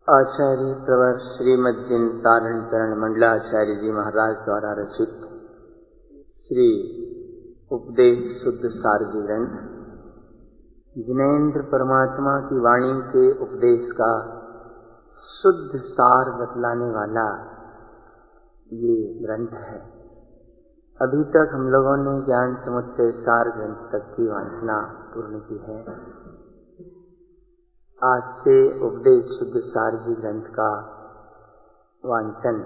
आचार्य प्रवर श्रीमद जिन तारण चरण मंडलाचार्य जी महाराज द्वारा रचित श्री उपदेश शुद्ध सार जी ग्रंथ जिनेन्द्र परमात्मा की वाणी के उपदेश का शुद्ध सार बतलाने वाला ये ग्रंथ है। अभी तक हम लोगों ने ज्ञान समुच्चय सार ग्रंथ तक की वांछना पूर्ण की है। आज से उपदेश शुद्ध सार जी ग्रंथ का वांचन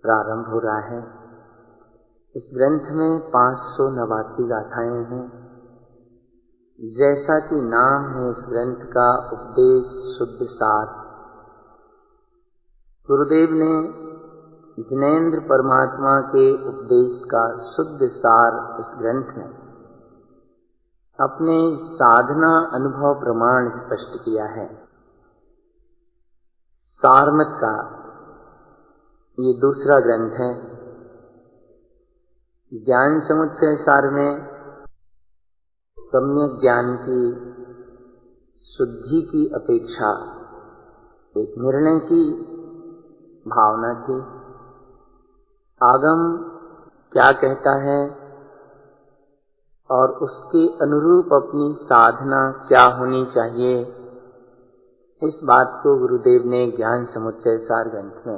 प्रारंभ हो रहा है। इस ग्रंथ में 589 गाथाएं हैं। जैसा कि नाम है इस ग्रंथ का उपदेश शुद्ध सार, गुरुदेव ने जिनेन्द्र परमात्मा के उपदेश का शुद्ध सार इस ग्रंथ में अपने साधना अनुभव प्रमाण स्पष्ट किया है। सारमत का ये दूसरा ग्रंथ है। ज्ञान समुच्चय सार में सम्यक ज्ञान की शुद्धि की अपेक्षा एक निर्णय की भावना थी। आगम क्या कहता है और उसके अनुरूप अपनी साधना क्या होनी चाहिए, इस बात को गुरुदेव ने ज्ञान समुच्चय सार ग्रंथ में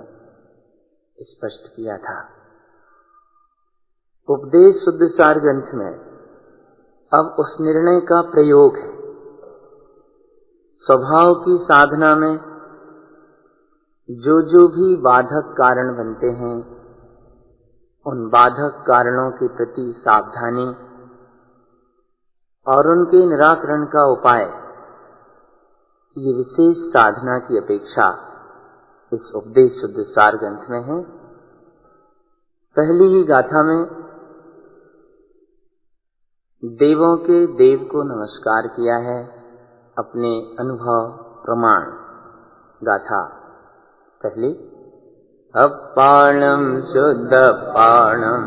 स्पष्ट किया था। उपदेश शुद्ध सार ग्रंथ में अब उस निर्णय का प्रयोग है। स्वभाव की साधना में जो भी बाधक कारण बनते हैं, उन बाधक कारणों के प्रति सावधानी और उनके निराकरण का उपाय, ये विशेष साधना की अपेक्षा इस उपदेश शुद्ध सार ग्रंथ में है। पहली ही गाथा में देवों के देव को नमस्कार किया है। अपने अनुभव प्रमाण गाथा पहली। अपाणम शुद्ध पाणम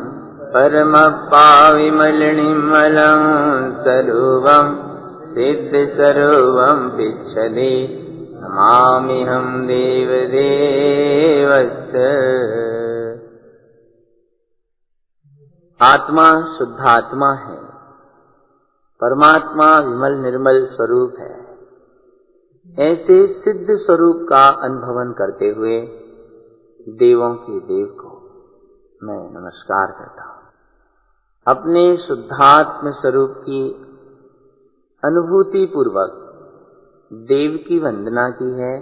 परम पाविमल निर्मलं स्वरूपं सिद्ध स्वरूपं पिच्छति नमाम्यहं देवदेवस्य। आत्मा शुद्धात्मा है, परमात्मा विमल निर्मल स्वरूप है। ऐसे सिद्ध स्वरूप का अनुभवन करते हुए देवों के देव को मैं नमस्कार करता हूँ। अपने शुद्धात्म स्वरूप की अनुभूति पूर्वक देव की वंदना की है।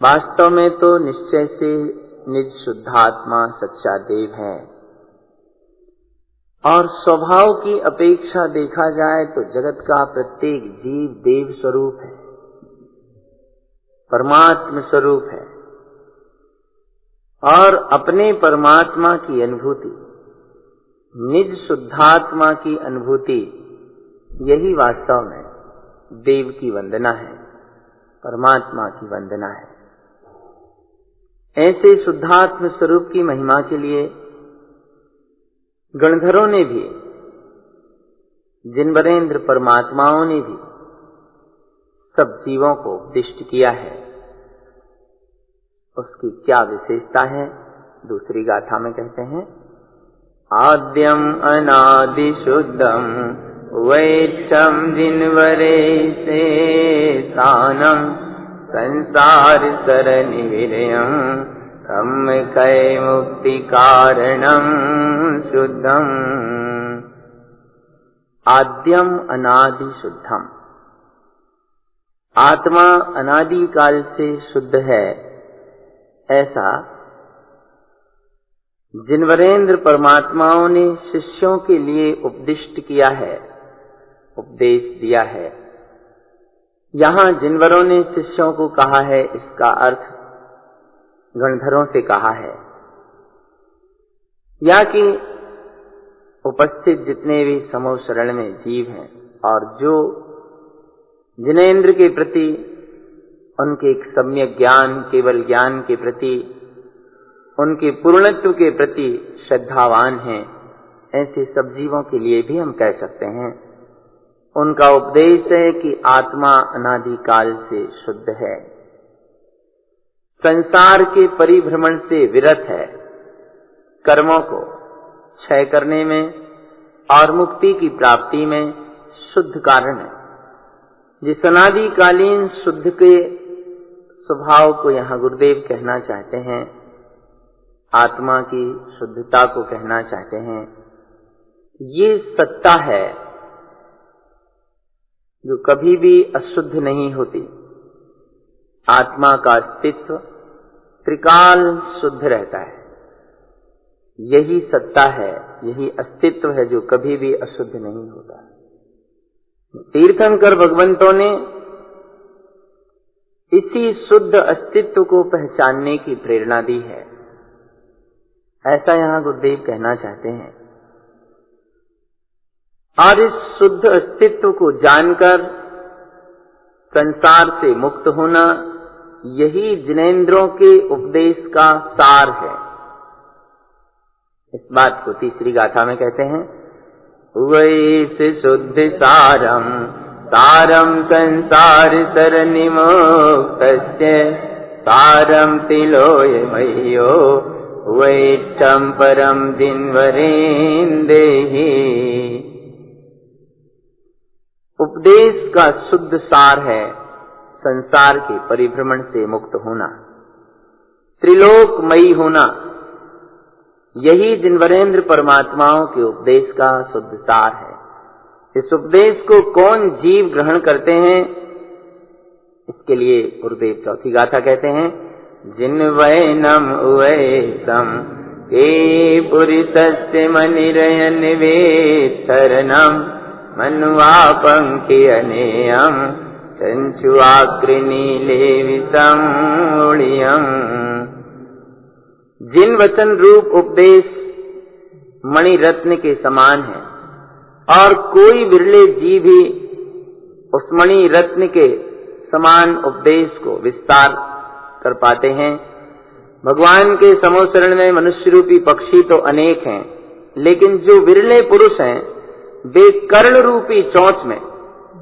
वास्तव में तो निश्चय से निज शुद्धात्मा सच्चा देव है और स्वभाव की अपेक्षा देखा जाए तो जगत का प्रत्येक जीव देव स्वरूप है, परमात्म स्वरूप है। और अपने परमात्मा की अनुभूति, निज शुद्धात्मा की अनुभूति, यही वास्तव में देव की वंदना है, परमात्मा की वंदना है। ऐसे शुद्धात्म स्वरूप की महिमा के लिए गणधरों ने भी, जिनवरेंद्र परमात्माओं ने भी सब जीवों को उपदिष्ट किया है। उसकी क्या विशेषता है, दूसरी गाथा में कहते हैं। आद्यम अनादि शुद्धम वैच्छम जिनवरे से स्थानम संसार सरनि विरयम ब्रह्म कय मुक्ति कारणम शुद्धम। आद्यम अनादि शुद्धम, आत्मा अनादि काल से शुद्ध है, ऐसा जिनवरेंद्र परमात्माओं ने शिष्यों के लिए उपदिष्ट किया है, उपदेश दिया है। यहाँ जिनवरों ने शिष्यों को कहा है, इसका अर्थ गणधरों से कहा है, या कि उपस्थित जितने भी समूह शरण में जीव हैं और जो जिनेन्द्र के प्रति उनके सम्यक ज्ञान, केवल ज्ञान के प्रति, उनके पूर्णत्व के प्रति श्रद्धावान हैं, ऐसे सब जीवों के लिए भी हम कह सकते हैं। उनका उपदेश है कि आत्मा अनादि काल से शुद्ध है, संसार के परिभ्रमण से विरत है, कर्मों को क्षय करने में और मुक्ति की प्राप्ति में शुद्ध कारण है। जिस अनादिकालीन शुद्ध के स्वभाव को यहाँ गुरुदेव कहना चाहते हैं, आत्मा की शुद्धता को कहना चाहते हैं, ये सत्ता है जो कभी भी अशुद्ध नहीं होती। आत्मा का अस्तित्व त्रिकाल शुद्ध रहता है। यही सत्ता है, यही अस्तित्व है जो कभी भी अशुद्ध नहीं होता। तीर्थंकर भगवंतों ने इसी शुद्ध अस्तित्व को पहचानने की प्रेरणा दी है, ऐसा यहां गुरुदेव कहना चाहते हैं। और इस शुद्ध अस्तित्व को जानकर संसार से मुक्त होना, यही जिनेंद्रों के उपदेश का सार है। इस बात को तीसरी गाथा में कहते हैं, वैसे शुद्ध सारम सारम संसार सरनिमुक्तस्य सारम तिलोय मह्यो वैष्ठम परम दिनवरेन्देहि। उपदेश का शुद्ध सार है संसार के परिभ्रमण से मुक्त होना, त्रिलोकमयी होना। यही जिनवरेंद्र परमात्माओं के उपदेश का शुद्ध सार है। इस उपदेश को कौन जीव ग्रहण करते हैं, इसके लिए गुरुदेव चौथी गाथा कहते हैं, जिन्वैनम उवैसम के पुरितस्य मनिरयन वेत्थरणम मन्वापंखि अनेयम चंचुआकृनीले विसंउळियम। जिन वचन रूप उपदेश मणि रत्न के समान है और कोई विरले जीव ही उस मणि रत्न के समान उपदेश को विस्तार कर पाते हैं। भगवान के समोसरण में मनुष्य रूपी पक्षी तो अनेक हैं, लेकिन जो विरले पुरुष हैं वे कर्ण रूपी चोंच में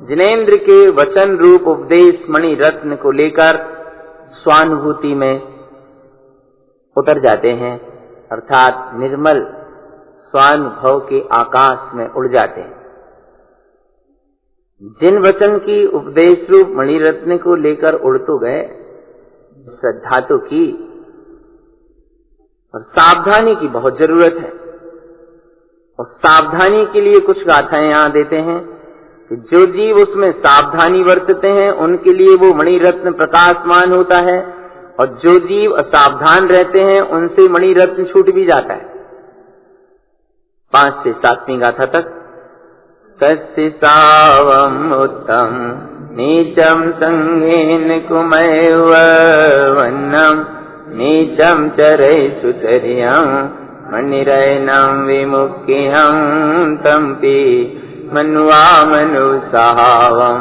जिनेंद्र के वचन रूप उपदेश मणि रत्न को लेकर स्वानुभूति में उतर जाते हैं, अर्थात निर्मल स्वानुभव के आकाश में उड़ जाते हैं। जिन वचन की उपदेश रूप मणि रत्न को लेकर उड़ तो गए, श्रद्धा तो की, और सावधानी की बहुत जरूरत है। और सावधानी के लिए कुछ गाथाएं यहां देते हैं कि जो जीव उसमें सावधानी बरतते हैं उनके लिए वो मणि रत्न प्रकाशमान होता है, और जो जीव असावधान रहते हैं उनसे मणि रत्न छूट भी जाता है। 5 से 7वीं गाथा तक, तस्य सावम उत्तम नीचम संगेन कुमैव वन्नम नीचम चरै सुचर्यम मनिरयनम विमुक्तिहं तम्पि मन्वा मनुसावम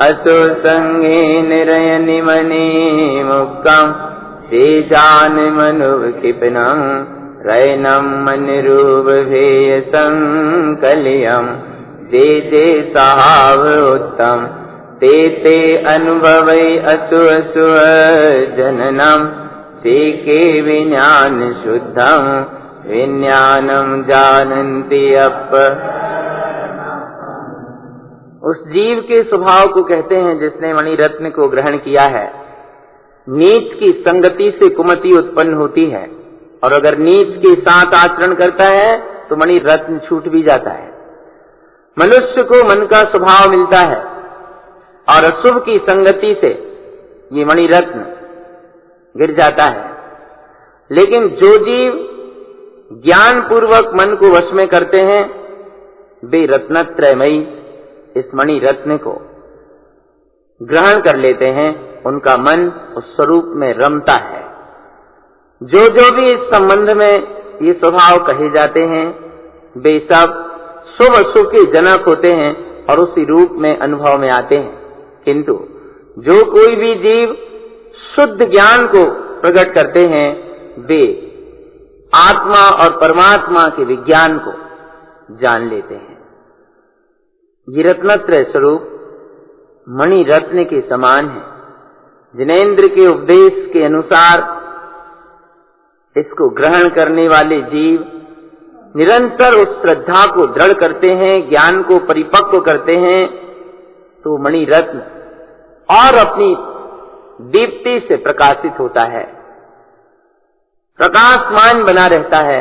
असु संगेन रयनि मनि मुक्तम तेजान मनुक्षिपनम रयनम मनिरूप भेय संकलियम जे जे सहाव उत्तम ते ते अनुभवै असु असु जननम ते के विज्ञान शुद्धम विज्ञानम जानन्ति अप। उस जीव के स्वभाव को कहते हैं जिसने मणि रत्न को ग्रहण किया है। नीच की संगति से कुमति उत्पन्न होती है, और अगर नीच के साथ आचरण करता है तो मणि रत्न छूट भी जाता है। मनुष्य को मन का स्वभाव मिलता है, और अशुभ की संगति से ये मणि रत्न गिर जाता है। लेकिन जो जीव ज्ञान पूर्वक मन को वश में करते हैं, वे रत्नत्रयमयी इस मणि रत्न को ग्रहण कर लेते हैं, उनका मन उस स्वरूप में रमता है। जो जो भी इस संबंध में ये स्वभाव कहे जाते हैं, वे सब शुभ अशुभ के जनक होते हैं और उसी रूप में अनुभव में आते हैं। किंतु जो कोई भी जीव शुद्ध ज्ञान को प्रकट करते हैं, वे आत्मा और परमात्मा के विज्ञान को जान लेते हैं। ये रत्नत्रय स्वरूप मणि रत्न के समान है। जिनेंद्र के उपदेश के अनुसार इसको ग्रहण करने वाले जीव निरंतर उस श्रद्धा को दृढ़ करते हैं, ज्ञान को परिपक्व करते हैं, तो मणि रत्न और अपनी दीप्ति से प्रकाशित होता है, प्रकाशमान बना रहता है।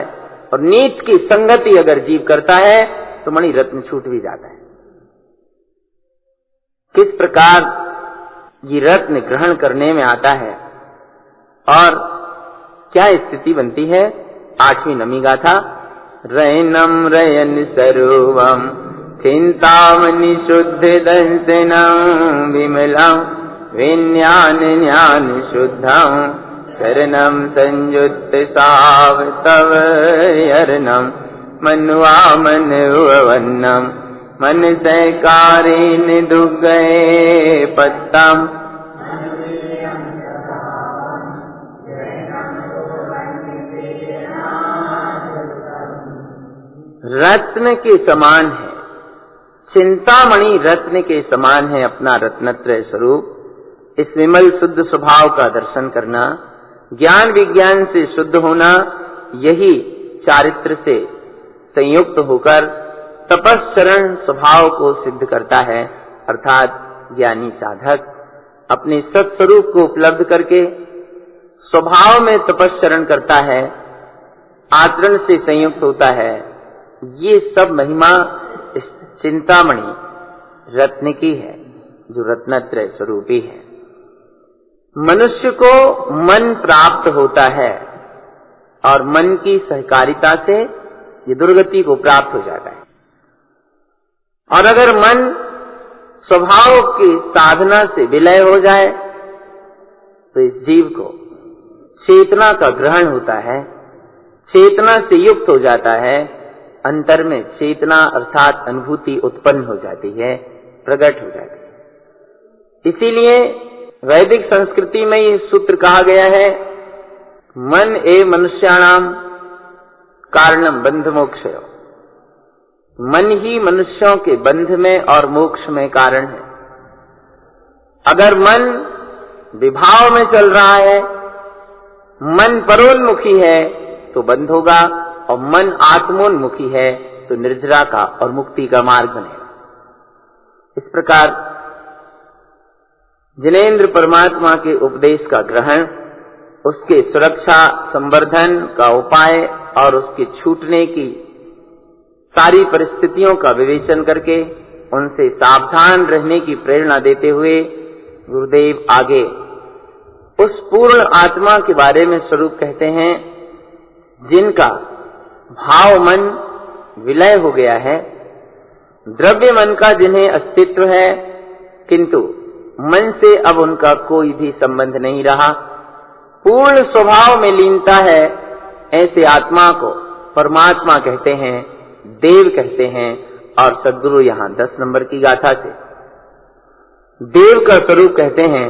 और नीच की संगति अगर जीव करता है तो मणि रत्न छूट भी जाता है। किस प्रकार ये रत्न ग्रहण करने में आता है और क्या स्थिति बनती है? 8वीं नमी गाथा। रयनम रयन सरोवम चिंतामणि शुद्ध दंसनम विमलम विज्ञान ज्ञान शुद्धम शरणम संयुक्त साव तव यर्णम मनुआ मनुवन्नम मन सहकारीन दुर्गये पत्तम। रत्न के समान है, चिंतामणि रत्न के समान है अपना रत्नत्रय स्वरूप। इस विमल शुद्ध स्वभाव का दर्शन करना, ज्ञान विज्ञान से शुद्ध होना, यही चारित्र से संयुक्त होकर तपस्चरण स्वभाव को सिद्ध करता है। अर्थात ज्ञानी साधक अपने सत्स्वरूप को उपलब्ध करके स्वभाव में तपस्चरण करता है, आचरण से संयुक्त होता है। ये सब महिमा इस चिंतामणि रत्न की है, जो रत्नत्रय स्वरूपी है। मनुष्य को मन प्राप्त होता है और मन की सहकारिता से ये दुर्गति को प्राप्त हो जाता है। और अगर मन स्वभाव की साधना से विलय हो जाए तो इस जीव को चेतना का ग्रहण होता है, चेतना से युक्त हो जाता है, अंतर में चेतना अर्थात अनुभूति उत्पन्न हो जाती है, प्रकट हो जाती है। इसीलिए वैदिक संस्कृति में ये सूत्र कहा गया है, मन एव मनुष्याणाम कारणम बंध मोक्षयो। मन ही मनुष्यों के बंध में और मोक्ष में कारण है। अगर मन विभाव में चल रहा है, मन परोन्मुखी है तो बंध होगा, और मन आत्मोन्मुखी है तो निर्जरा का और मुक्ति का मार्ग बनेगा। इस प्रकार जिनेंद्र परमात्मा के उपदेश का ग्रहण, उसके सुरक्षा संवर्धन का उपाय और उसके छूटने की सारी परिस्थितियों का विवेचन करके उनसे सावधान रहने की प्रेरणा देते हुए गुरुदेव आगे उस पूर्ण आत्मा के बारे में स्वरूप कहते हैं, जिनका भाव मन विलय हो गया है, द्रव्य मन का जिन्हें अस्तित्व है, किंतु मन से अब उनका कोई भी संबंध नहीं रहा, पूर्ण स्वभाव में लीनता है। ऐसे आत्मा को परमात्मा कहते हैं, देव कहते हैं। और सद्गुरु यहाँ 10 नंबर की गाथा से देव का स्वरूप कहते हैं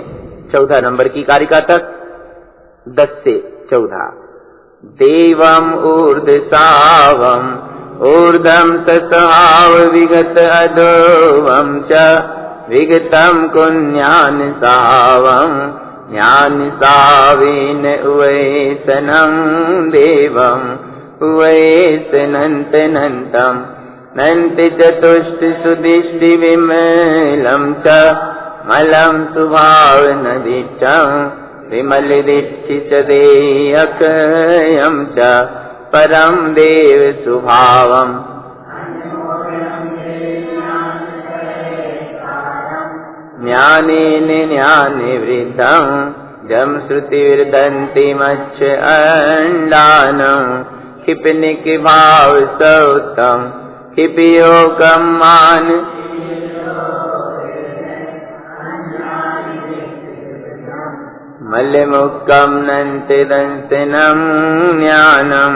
14 नंबर की कारिका तक, 10 से 14। देवम ऊर्ध्वसावम ऊर्ध्वम ससहाव विगत अधोवम च विगतम कुन्यान सावम ज्ञान सावेन उवैसनं देवम उवैसनन्त नन्तम नन्त चतुष्ट सुदिष्टि विमलं च मलं सुभावनदिष्टं विमलदिष्टि च देयकयं च परम देव सुभावम्। ज्ञानेन ज्ञाने वृद्धं जम श्रुतिर्दन्ति मच्छ अंडानं क्षिपनिक भाव सौतम क्षिपयोगम मान मल्लमुक्कम नन्ति दंसनं ज्ञानं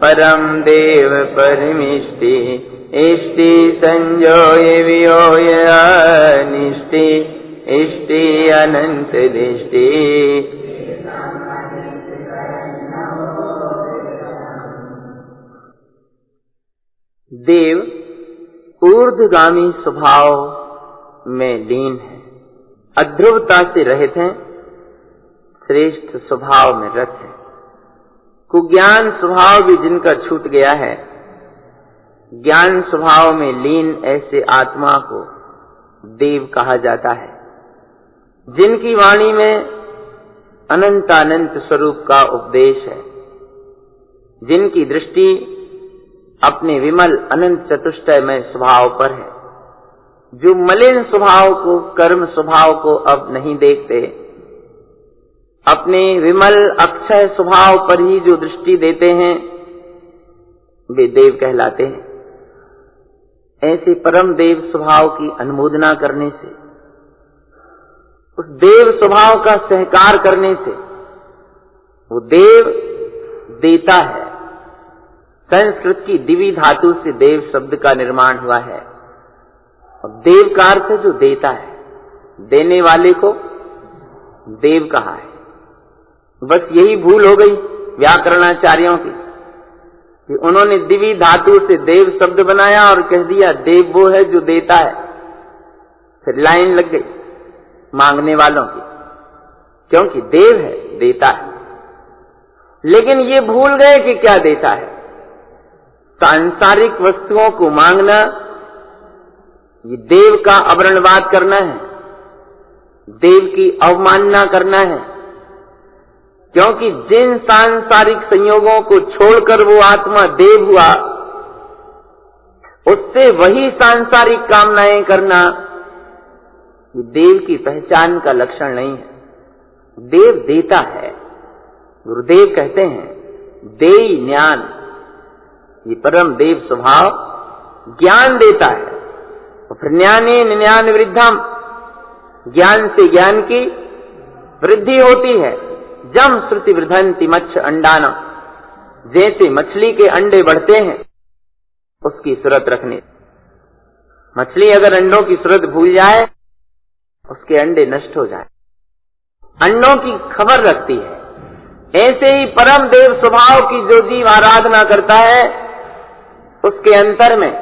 परम देव परमिष्टि इष्टि संजोय वियोय अनिष्टि इष्टि अनंत दृष्टि। देव ऊर्ध्वगामी स्वभाव में लीन है, अध्रुवता से रहित हैं, श्रेष्ठ स्वभाव में रत है। कुज्ञान स्वभाव भी जिनका छूट गया है, ज्ञान स्वभाव में लीन ऐसे आत्मा को देव कहा जाता है। जिनकी वाणी में अनंतानंत स्वरूप का उपदेश है, जिनकी दृष्टि अपने विमल अनंत चतुष्टयमय स्वभाव पर है, जो मलिन स्वभाव को, कर्म स्वभाव को अब नहीं देखते, अपने विमल अक्षय स्वभाव पर ही जो दृष्टि देते हैं, वे देव कहलाते हैं। ऐसे परम देव स्वभाव की अनुमोदना करने से, उस देव स्वभाव का सहकार करने से, वो देव देता है। संस्कृत की दिवी धातु से देव शब्द का निर्माण हुआ है और देव का अर्थ है जो देता है, देने वाले को देव कहा है। बस यही भूल हो गई व्याकरणाचार्यों की कि उन्होंने दिवी धातु से देव शब्द बनाया और कह दिया देव वो है जो देता है। फिर लाइन लग गई मांगने वालों की, क्योंकि देव है, देता है। लेकिन ये भूल गए कि क्या देता है। सांसारिक वस्तुओं को मांगना, ये देव का अवरणवाद करना है, देव की अवमानना करना है। क्योंकि जिन सांसारिक संयोगों को छोड़कर वो आत्मा देव हुआ, उससे वही सांसारिक कामनाएं करना, ये देव की पहचान का लक्षण नहीं है। देव देता है। गुरुदेव कहते हैं देई ज्ञान, ये परम देव स्वभाव ज्ञान देता है। फिर ज्ञाने ज्ञान वृद्धम, ज्ञान से ज्ञान की वृद्धि होती है। जम श्रुति वृद्धंति मत्स्य अंडानम, जैसे मछली के अंडे बढ़ते हैं उसकी सूरत रखने। मछली अगर अंडों की सूरत भूल जाए, उसके अंडे नष्ट हो जाए, अंडों की खबर रखती है। ऐसे ही परम देव स्वभाव की जो जीव आराधना करता है, उसके अंतर में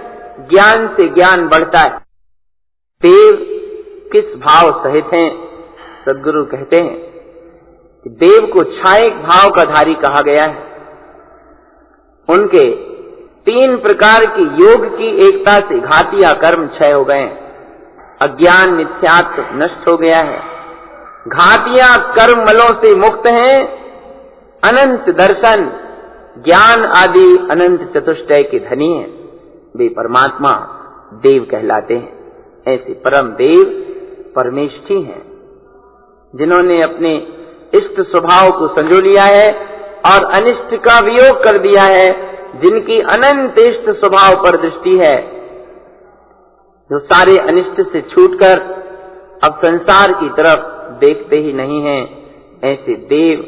ज्ञान से ज्ञान बढ़ता है। देव किस भाव सहित हैं? सद्गुरु कहते हैं कि देव को छायक भाव का धारी कहा गया है। उनके 3 प्रकार की योग की एकता से घातिया कर्म क्षय हो गए, अज्ञान मिथ्यात्व नष्ट हो गया है, घातिया कर्म मलों से मुक्त हैं, अनंत दर्शन ज्ञान आदि अनंत चतुष्टय के धनी हैं। वे परमात्मा देव कहलाते हैं। ऐसे परम देव परमेष्ठी हैं, जिन्होंने अपने इष्ट स्वभाव को संजो लिया है और अनिष्ट का वियोग कर दिया है, जिनकी अनंत इष्ट स्वभाव पर दृष्टि है, जो सारे अनिष्ट से छूटकर अब संसार की तरफ देखते ही नहीं हैं। ऐसे देव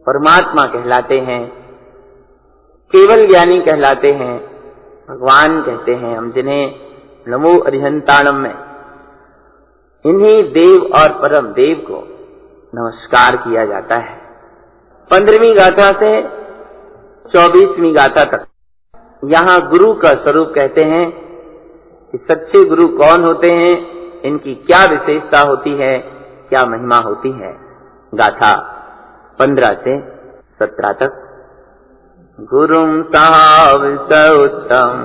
परमात्मा कहलाते हैं, केवल ज्ञानी कहलाते हैं, भगवान कहते हैं हम जिन्हें नमो अरिहंताणम में। इन्हीं देव और परम देव को नमस्कार किया जाता है। 15वीं गाथा से 24वीं गाथा तक यहाँ गुरु का स्वरूप कहते हैं कि सच्चे गुरु कौन होते हैं, इनकी क्या विशेषता होती है, क्या महिमा होती है। गाथा 15 से 17 तक। गुरुम साव सौतम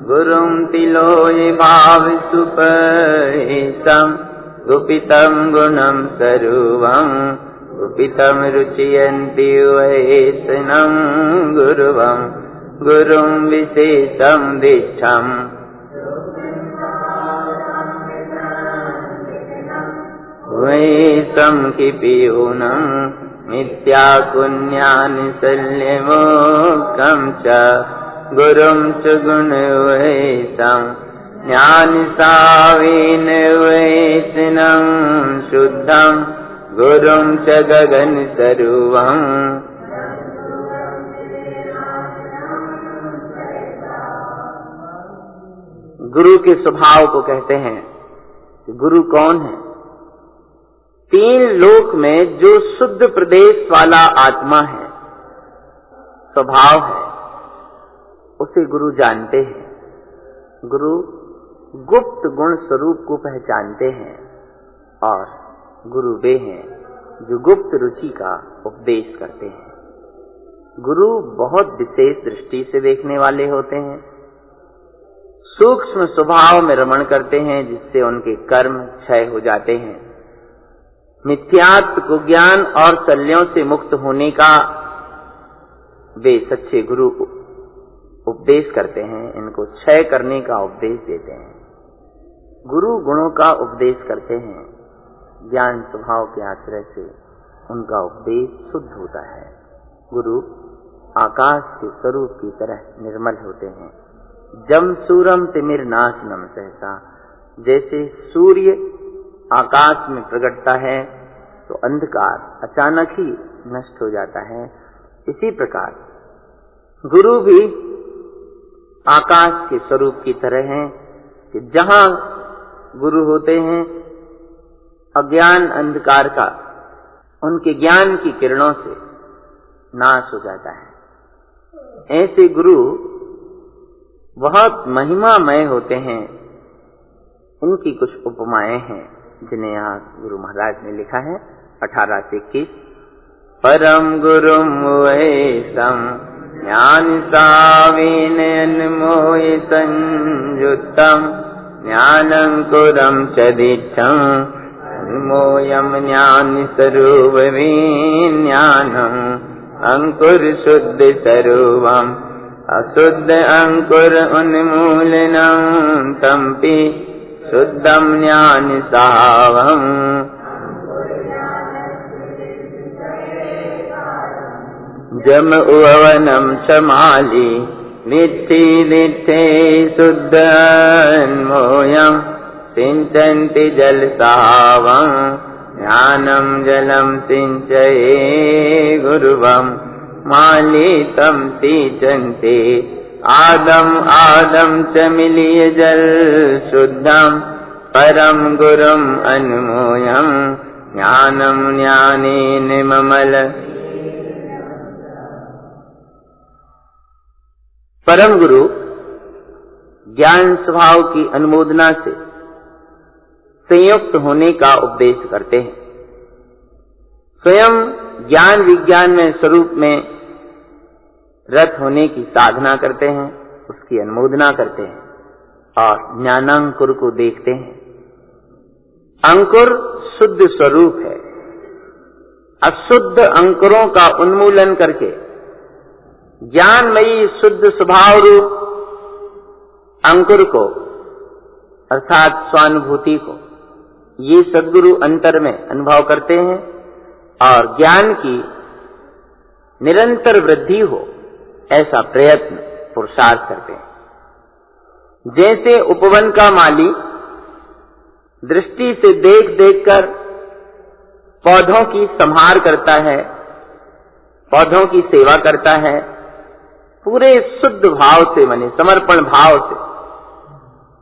गुरुम तिलोय भाव सुपहितम गुपितम गुणम स्वरूपम गुपितम रुचियन्ति वैष्णवं गुरुवं गुरुं विशेषं दिष्ठम्। वैषं किपियूनं मिथ्या पुण्यानि शल्यमोक्षं च गुरुं च गुणवैषं ज्ञानसावेन वैष्णवं शुद्धं गुरुं च गगन स्वरूपं। गुरु के स्वभाव को कहते हैं कि गुरु कौन है? 3 लोक में जो शुद्ध प्रदेश वाला आत्मा है, स्वभाव है, उसे गुरु जानते हैं। गुरु गुप्त गुण स्वरूप को पहचानते हैं और गुरु वे हैं जो गुप्त रुचि का उपदेश करते हैं। गुरु बहुत विशेष दृष्टि से देखने वाले होते हैं, सूक्ष्म स्वभाव में रमण करते हैं, जिससे उनके कर्म क्षय हो जाते हैं। मिथ्यात्व को ज्ञान और शल्यों से मुक्त होने का वे सच्चे गुरु उपदेश करते हैं, इनको क्षय करने का उपदेश देते हैं। गुरु गुणों का उपदेश करते हैं, ज्ञान स्वभाव के आश्रय से उनका उपदेश शुद्ध होता है। गुरु आकाश के स्वरूप की तरह निर्मल होते हैं। जम सूरम तिमिर नाशनम सहसा, जैसे सूर्य आकाश में प्रकटता है तो अंधकार अचानक ही नष्ट हो जाता है, इसी प्रकार गुरु भी आकाश के स्वरूप की तरह हैं कि जहां गुरु होते हैं अज्ञान अंधकार का उनके ज्ञान की किरणों से नाश हो जाता है। ऐसे गुरु बहुत महिमामय होते हैं। इनकी कुछ उपमाएं हैं जिन्हें यहाँ गुरु महाराज ने लिखा है 18 से 21। परम गुरुम वैसम ज्ञान साविनयन मोह संयुक्तम ज्ञानंकुरम चदिच्छं मोयम ज्ञान स्वरूप ज्ञानम अंकुर शुद्ध स्वरूपम अशुद्ध अंकुर उन्मूलनम तंपि शुद्धम ज्ञान सावम। जम उवनम समाली नित्थि नित्थे शुद्धन्मोयम सिंचन्ति जल सावम ज्ञानम जलम सिंचये गुरुवम मालितम सिंचन्ते आदम आदम च मिलिय जल शुद्धम परम गुरुम अनुमोयम ज्ञानम ज्ञानेन ममल। परम गुरु ज्ञान स्वभाव की अनुमोदना से संयुक्त होने का उपदेश करते हैं। स्वयं ज्ञान विज्ञान में स्वरूप में रत होने की साधना करते हैं, उसकी अनुमोदना करते हैं और ज्ञानांकुर को देखते हैं। अंकुर शुद्ध स्वरूप है। अशुद्ध अंकुरों का उन्मूलन करके ज्ञानमयी शुद्ध स्वभाव रूप अंकुर को अर्थात स्वानुभूति को ये सद्गुरु अंतर में अनुभव करते हैं और ज्ञान की निरंतर वृद्धि हो ऐसा प्रयत्न पुरुषार्थ करते हैं। जैसे उपवन का माली दृष्टि से देख देखकर पौधों की संभार करता है, पौधों की सेवा करता है, पूरे शुद्ध भाव से माने समर्पण भाव से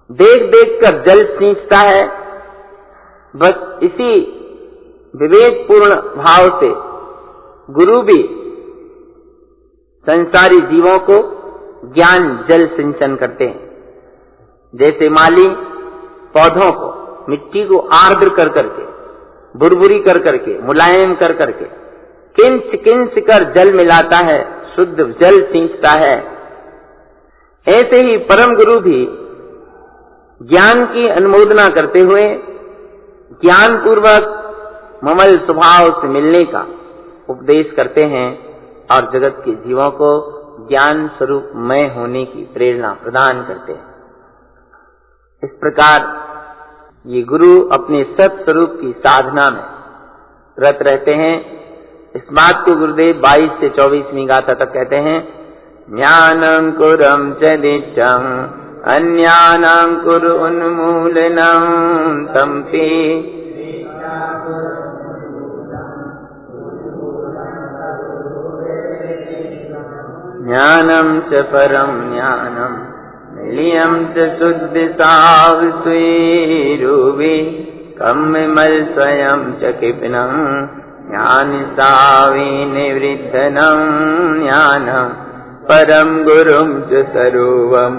देख देखकर जल सींचता है, बस इसी विवेकपूर्ण भाव से गुरु भी संसारी जीवों को ज्ञान जल सिंचन करते हैं। जैसे माली पौधों को मिट्टी को आर्द्र कर करके बुरबुरी कर करके मुलायम कर करके किंच किंच कर जल मिलाता है, शुद्ध जल सींचता है, ऐसे ही परम गुरु भी ज्ञान की अनुमोदना करते हुए ज्ञान पूर्वक ममल स्वभाव से मिलने का उपदेश करते हैं और जगत के जीवों को ज्ञान स्वरूप मय होने की प्रेरणा प्रदान करते हैं। इस प्रकार ये गुरु अपने सत स्वरूप की साधना में रत रहते हैं। इस बात को गुरुदेव 22 से 24वीं गाथा तक कहते हैं। ज्ञानंकुरम च दिच्छं अन्यानंकुर उन्मूलनं तंपि ज्ञानम च परम ज्ञानम निलियम च शुद्ध सावसुरूपी कम्मल स्वयं च किपनं ज्ञान सावी निवृद्धनं ज्ञानम परम गुरुम च स्वरूपम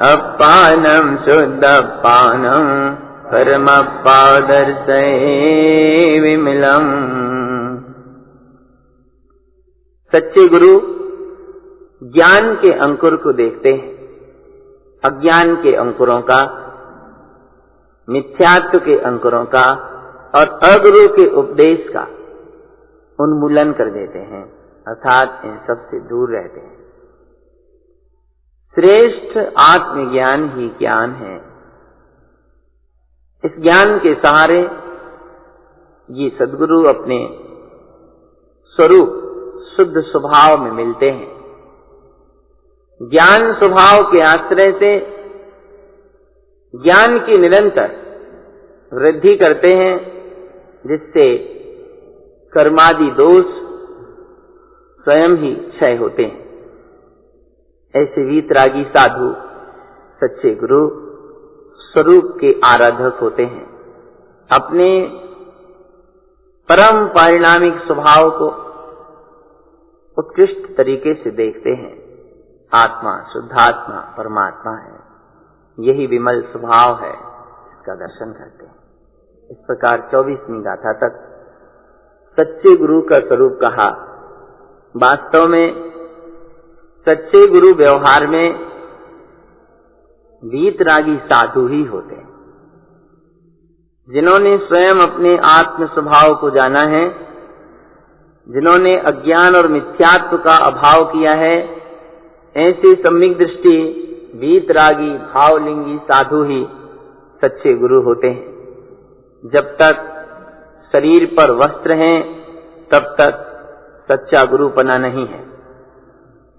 अपानम शुद्ध पानम परमपादर्शये विमलम्। सच्चे गुरु ज्ञान के अंकुर को देखते हैं, अज्ञान के अंकुरों का, मिथ्यात्व के अंकुरों का और अगुरु के उपदेश का उन्मूलन कर देते हैं, अर्थात इन सब से दूर रहते हैं। श्रेष्ठ आत्मज्ञान ही ज्ञान है। इस ज्ञान के सहारे ये सद्गुरु अपने स्वरूप शुद्ध स्वभाव में मिलते हैं। ज्ञान स्वभाव के आश्रय से ज्ञान की निरंतर वृद्धि करते हैं, जिससे कर्मादि दोष स्वयं ही क्षय होते हैं। ऐसे वीतरागी साधु सच्चे गुरु स्वरूप के आराधक होते हैं। अपने परम पारिणामिक स्वभाव को उत्कृष्ट तरीके से देखते हैं। आत्मा शुद्धात्मा परमात्मा है, यही विमल स्वभाव है, इसका दर्शन करते हैं। इस प्रकार 24वीं गाथा तक सच्चे गुरु का स्वरूप कहा। वास्तव में सच्चे गुरु व्यवहार में वीतरागी साधु ही होते हैं, जिन्होंने स्वयं अपने आत्म स्वभाव को जाना है, जिन्होंने अज्ञान और मिथ्यात्व का अभाव किया है। ऐसे सम्यक दृष्टि वीतरागी भावलिंगी साधु ही सच्चे गुरु होते हैं। जब तक शरीर पर वस्त्र हैं तब तक सच्चा गुरुपना नहीं है,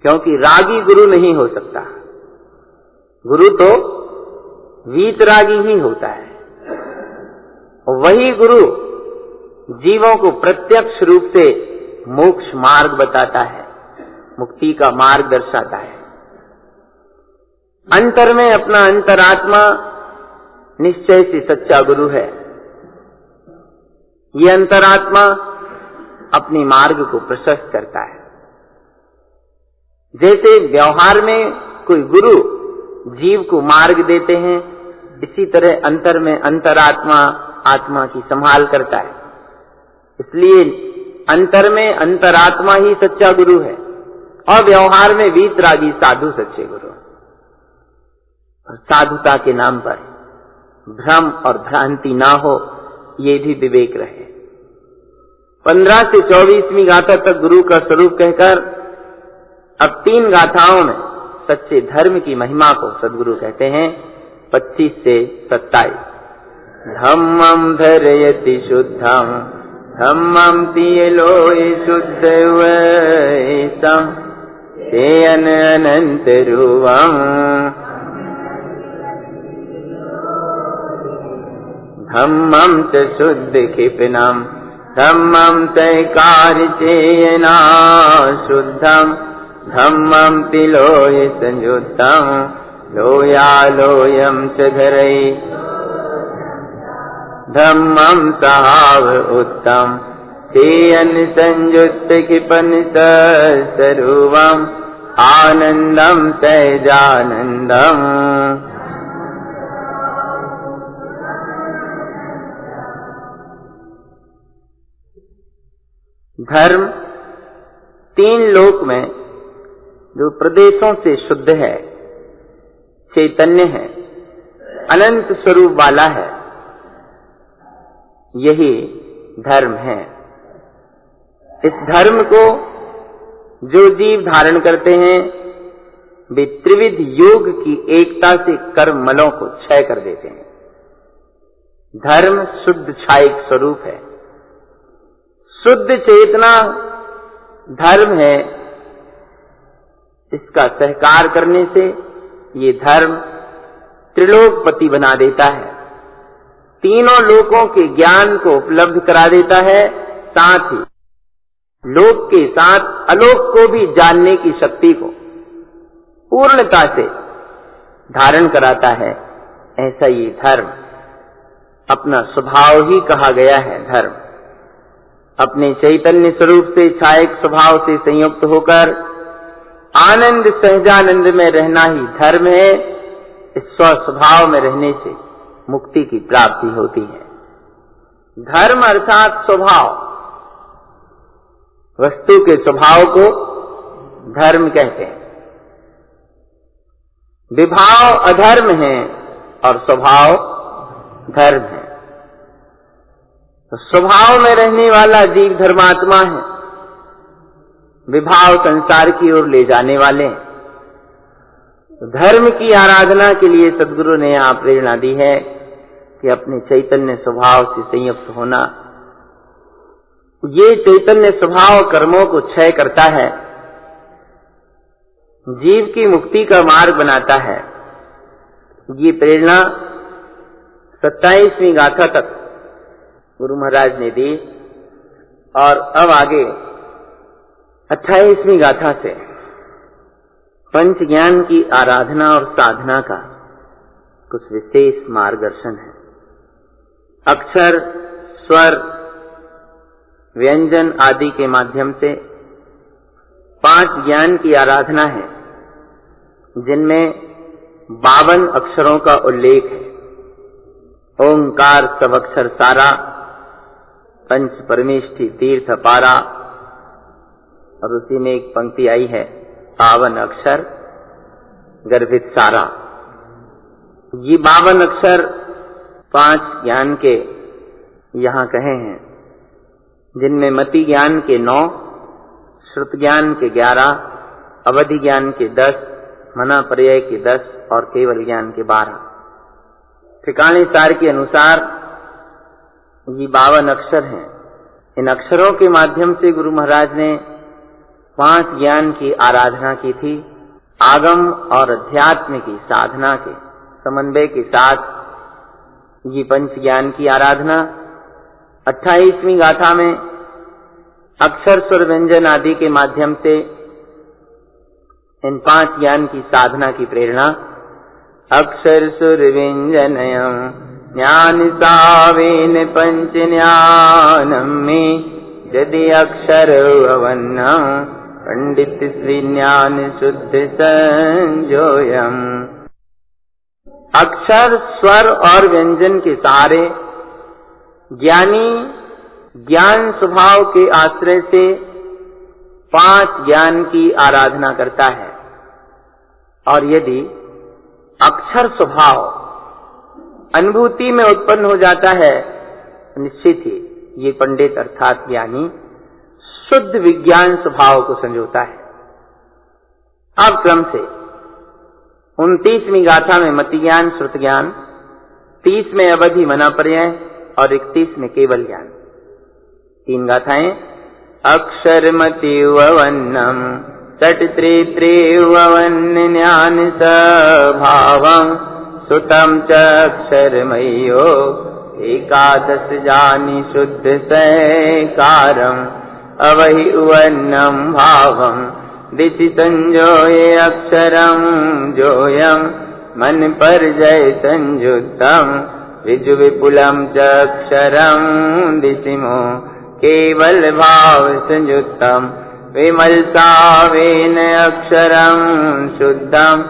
क्योंकि रागी गुरु नहीं हो सकता। गुरु तो वीतरागी ही होता है। वही गुरु जीवों को प्रत्यक्ष रूप से मोक्ष मार्ग बताता है, मुक्ति का मार्ग दर्शाता है। अंतर में अपना अंतरात्मा निश्चय से सच्चा गुरु है। ये अंतरात्मा अपने मार्ग को प्रशस्त करता है। जैसे व्यवहार में कोई गुरु जीव को मार्ग देते हैं, इसी तरह अंतर में अंतरात्मा आत्मा की संभाल करता है। इसलिए अंतर में अंतरात्मा ही सच्चा गुरु है और व्यवहार में वीतरागी साधु सच्चे गुरु। और साधुता के नाम पर भ्रम और भ्रांति ना हो, ये भी विवेक रहे। 15 से 24वीं गाथा तक गुरु का स्वरूप कहकर अब 3 गाथाओं में सच्चे धर्म की महिमा को सद्गुरु कहते हैं। 25 से 27। धम्मं धरयति शुद्धं धम्मं तियलोय शुद्धवैतं तेन अनन्तरूपम् धम्मं च शुद्धक्षिपणं धम्मं तैकारिचेयना शुद्धं धम्मं तिलोय संयुक्तं लोयालोयं च धरै धम्मं सहाव उत्तम तेन संयुक्त क्षिपणितस्वरूपम् आनन्दं तैजानन्दम्। धर्म 3 लोक में जो प्रदेशों से शुद्ध है, चैतन्य है, अनंत स्वरूप वाला है, यही धर्म है। इस धर्म को जो जीव धारण करते हैं वे त्रिविध योग की एकता से कर्म मलों को क्षय कर देते हैं। धर्म शुद्ध छायक स्वरूप है, शुद्ध चेतना धर्म है। इसका सहकार करने से ये धर्म त्रिलोकपति बना देता है, तीनों लोकों के ज्ञान को उपलब्ध करा देता है, साथ ही लोक के साथ अलोक को भी जानने की शक्ति को पूर्णता से धारण कराता है। ऐसा ये धर्म अपना स्वभाव ही कहा गया है। धर्म अपने चैतन्य स्वरूप से छायक स्वभाव से संयुक्त होकर आनंद सहजानंद में रहना ही धर्म है। इस स्व स्वभाव में रहने से मुक्ति की प्राप्ति होती है। धर्म अर्थात स्वभाव, वस्तु के स्वभाव को धर्म कहते हैं। विभाव अधर्म है और स्वभाव धर्म है। तो स्वभाव में रहने वाला जीव धर्मात्मा है, विभाव संसार की ओर ले जाने वाले हैं। तो धर्म की आराधना के लिए सद्गुरु ने यहाँ प्रेरणा दी है कि अपने चैतन्य स्वभाव से संयुक्त होना। ये चैतन्य स्वभाव कर्मों को क्षय करता है, जीव की मुक्ति का मार्ग बनाता है। ये प्रेरणा 27वीं गाथा तक गुरु महाराज ने दी और अब आगे 28वीं गाथा से पंच ज्ञान की आराधना और साधना का कुछ विशेष मार्गदर्शन है। अक्षर, स्वर, व्यंजन आदि के माध्यम से 5 ज्ञान की आराधना है, जिनमें 52 अक्षरों का उल्लेख है। ओंकार सब अक्षर सारा, पंच परमेष्ठि तीर्थ पारा, और उसी में एक पंक्ति आई है, पावन अक्षर गर्भित सारा। ये 52 अक्षर 5 ज्ञान के यहाँ कहे हैं, जिनमें मति ज्ञान के 9, श्रुत ज्ञान के 11, अवधि ज्ञान के 10, मना पर्याय के 10 और केवल ज्ञान के 12। ठिकाने सार के अनुसार ये 52 अक्षर हैं। इन अक्षरों के माध्यम से गुरु महाराज ने 5 ज्ञान की आराधना की थी। आगम और अध्यात्म की साधना के समन्वय के साथ ये पंच ज्ञान की आराधना 28वीं गाथा में अक्षर, स्वर, व्यंजन आदि के माध्यम से इन 5 ज्ञान की साधना की प्रेरणा। अक्षर सुर व्यंजनयम ज्ञान सावेन पंच ज्ञानम में यदि अक्षर अवन्नम पंडित विज्ञान शुद्ध संजोयम। अक्षर, स्वर और व्यंजन के सारे ज्ञानी ज्ञान स्वभाव के आश्रय से 5 ज्ञान की आराधना करता है। और यदि अक्षर स्वभाव अनुभूति में उत्पन्न हो जाता है, निश्चित ही ये पंडित अर्थात ज्ञानी शुद्ध विज्ञान स्वभाव को संजोता है। अब क्रम से 29वीं गाथा में मति ज्ञान, श्रुत ज्ञान, 30 में अवधि मना पर्याय और 31 में केवल ज्ञान। 3 गाथाएं। अक्षर मति वन्नम तट त्रिवन्न ज्ञान स्वभावम सुतम च अक्षरमयो एकादश जानि शुद्ध सैकारम अवहि उवन्नम भावम दिशि संजोये अक्षरम जोयम मन पर जय संयुक्तम ऋजु विपुलम च अक्षरम दिशिमो केवल भाव संयुक्तम विमलतावेन अक्षरम शुद्धम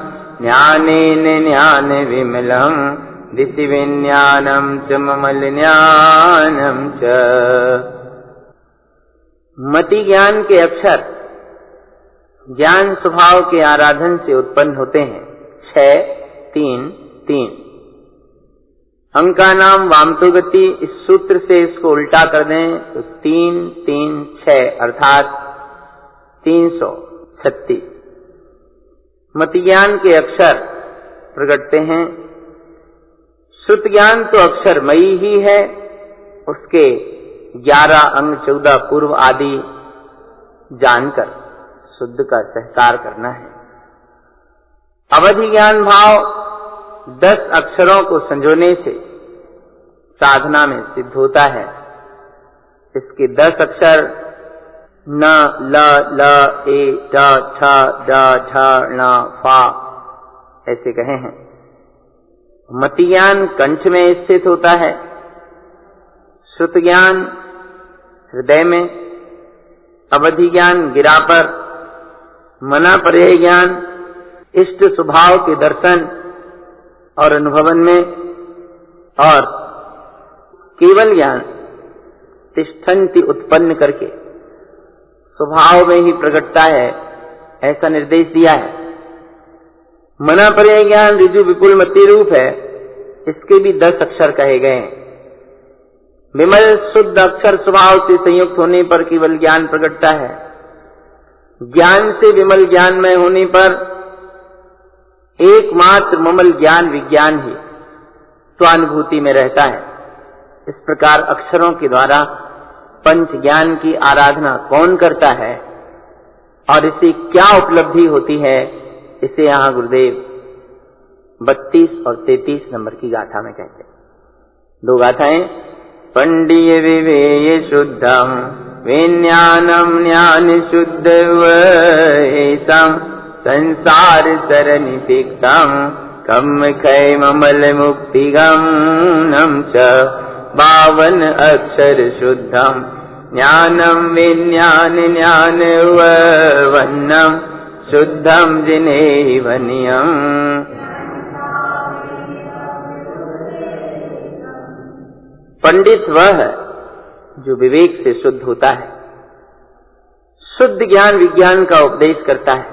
ज्ञानेन ज्ञान विमलम दिशि विज्ञानम च ममल ज्ञानम च। मति ज्ञान के अक्षर ज्ञान स्वभाव के आराधन से उत्पन्न होते हैं। 6, 3, 3 अंक का नाम वामतो गति। इस सूत्र से इसको उल्टा कर दें तो 3, 3, 6 अर्थात 336 मति ज्ञान के अक्षर प्रगटते हैं। श्रुत ज्ञान तो अक्षरमयी ही है, उसके 11 अंग 14 पूर्व आदि जानकर शुद्ध का सहकार करना है। अवधि ज्ञान भाव 10 अक्षरों को संजोने से साधना में सिद्ध होता है। इसके 10 अक्षर न, ल, ल, ए, ट, छ, ड, ढ, ण, फा ऐसे कहे हैं। मति ज्ञान कंठ में स्थित होता है, श्रुत ज्ञान हृदय में, अवधि ज्ञान गिरा पर, मना पर्याय ज्ञान इष्ट स्वभाव के दर्शन और अनुभवन में, और केवल ज्ञान तिष्ठन्ति उत्पन्न करके स्वभाव में ही प्रकटता है, ऐसा निर्देश दिया है। मना पर्याय ज्ञान ऋजु विपुल मति रूप है, इसके भी 10 अक्षर कहे गए हैं। विमल शुद्ध अक्षर स्वभाव से संयुक्त होने पर केवल ज्ञान प्रकटता है। ज्ञान से विमल ज्ञानमय होने पर एकमात्र ममल ज्ञान विज्ञान ही स्वानुभूति में रहता है। इस प्रकार अक्षरों के द्वारा पंच ज्ञान की आराधना कौन करता है और इसे क्या उपलब्धि होती है, इसे यहाँ गुरुदेव 32 और 33 नंबर की गाथा में कहते हैं। 2 गाथाएं। पंडिय विवेय शुद्धम विज्ञानम ज्ञान शुद्ध वेशम संसार सरनि तिक्तम कम खय ममल मुक्ति गमनम च 52 अक्षर शुद्धम ज्ञानम विज्ञान ज्ञान वन्नम शुद्धम जिनेवनियम। पंडित वह है जो विवेक से शुद्ध होता है, शुद्ध ज्ञान विज्ञान का उपदेश करता है,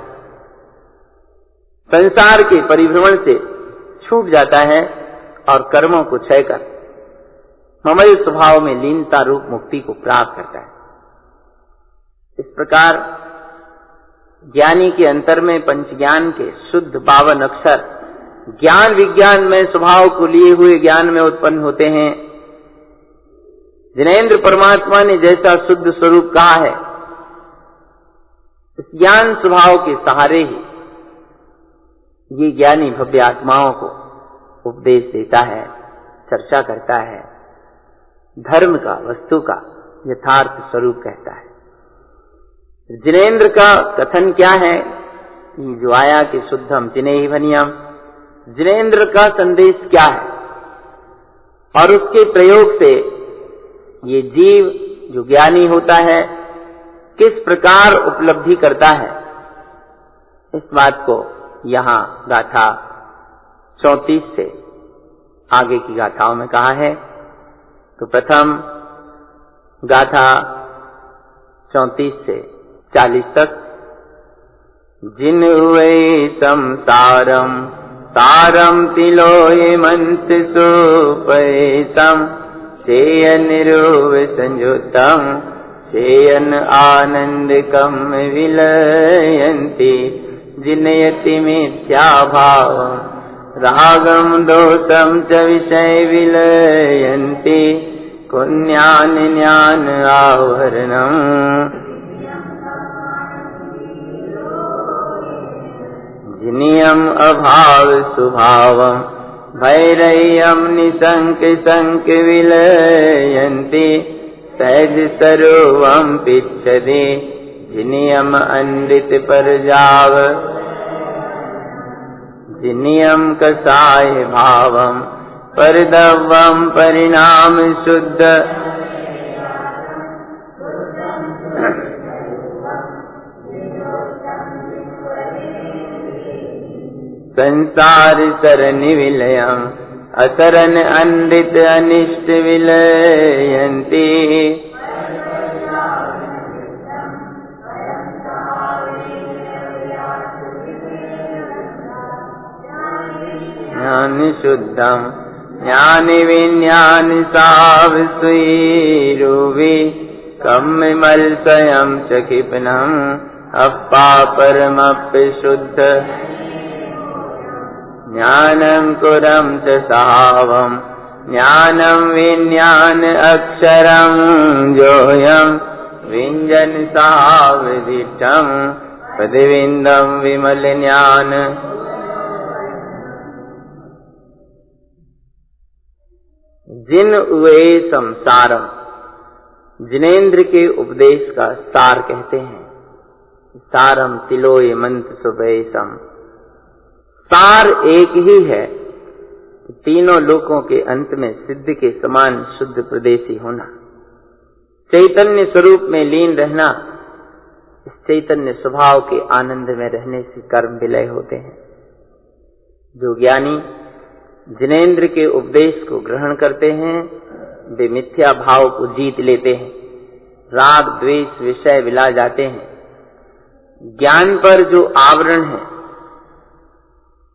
संसार के परिभ्रमण से छूट जाता है और कर्मों को क्षय कर ममल स्वभाव में लीनता रूप मुक्ति को प्राप्त करता है। इस प्रकार ज्ञानी के अंतर में पंच ज्ञान के शुद्ध 52 अक्षर ज्ञान विज्ञान में स्वभाव को लिए हुए ज्ञान में उत्पन्न होते हैं। जिनेंद्र परमात्मा ने जैसा शुद्ध स्वरूप कहा है, इस ज्ञान स्वभाव के सहारे ही ये ज्ञानी भव्य आत्माओं को उपदेश देता है, चर्चा करता है, धर्म का वस्तु का यथार्थ स्वरूप कहता है। जिनेंद्र का कथन क्या है? जो आया कि शुद्धम जिनेहि वनियम, जिनेंद्र का संदेश क्या है और उसके प्रयोग से ये जीव जो ज्ञानी होता है किस प्रकार उपलब्धि करता है, इस बात को यहाँ गाथा 34 से आगे की गाथाओं में कहा है। तो प्रथम गाथा 34 से 40 तक। जिन हुए संसारम सारम तिलोय मंत सुपैसम चेयन रूप संयुतम चेयन आनंदकम विलयन्ति जिनयति मिथ्या भाव रागम दोषम च विषय विलयन्ति कुन्यान ज्ञान आवरणम। जिनियम अभाव सुभावम भैरय्यम निशंक शंक विलयन्ति सहज सर्वम पिच्छति जिनियम अनृत परजाव जिनियम कसाय भावम परदवम परिणाम शुद्ध संसार सरनि विलयम असरन अनृत अनिष्ट विलयन्ति ज्ञान शुद्धम ज्ञान विज्ञान साव सुईरुवि कम मलसयम च क्षिपनम अप्पा परमप्य शुद्ध ज्ञानम कुरम च सहावम ज्ञानम विज्ञान अक्षरम जोयम विंजन सावदिष्टम पदविंदम विमल ज्ञान। जिन वे संसारम, जिनेन्द्र के उपदेश का सार कहते हैं। सारम तिलोय मंत्र सुबैसम, सार एक ही है, तीनों लोकों के अंत में सिद्ध के समान शुद्ध प्रदेशी होना, चैतन्य स्वरूप में लीन रहना। इस चैतन्य स्वभाव के आनंद में रहने से कर्म विलय होते हैं। जो ज्ञानी जिनेंद्र के उपदेश को ग्रहण करते हैं वे मिथ्या भाव को जीत लेते हैं, राग द्वेष विषय विला जाते हैं। ज्ञान पर जो आवरण है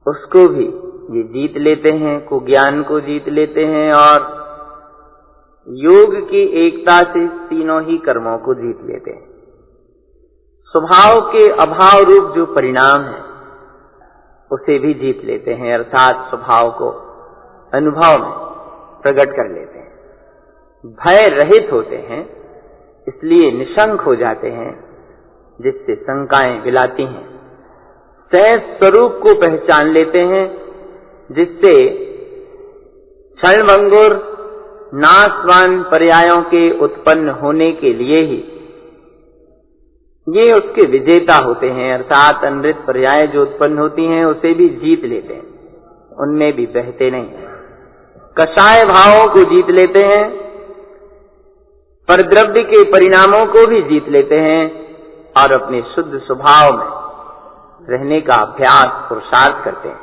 उसको भी ये जीत लेते हैं, को ज्ञान को जीत लेते हैं और योग की एकता से तीनों ही कर्मों को जीत लेते हैं। स्वभाव के अभाव रूप जो परिणाम है उसे भी जीत लेते हैं, अर्थात स्वभाव को अनुभव में प्रकट कर लेते हैं। भय रहित होते हैं, इसलिए निशंक हो जाते हैं, जिससे शंकाएं विलाती हैं। सहज स्वरूप को पहचान लेते हैं, जिससे क्षणभंगुर नाशवान पर्यायों के उत्पन्न होने के लिए ही ये उसके विजेता होते हैं, अर्थात अनृत पर्याय जो उत्पन्न होती हैं उसे भी जीत लेते हैं, उनमें भी बहते नहीं। कषाय भावों को जीत लेते हैं, परद्रव्य के परिणामों को भी जीत लेते हैं और अपने शुद्ध स्वभाव में रहने का अभ्यास पुरुषार्थ करते हैं।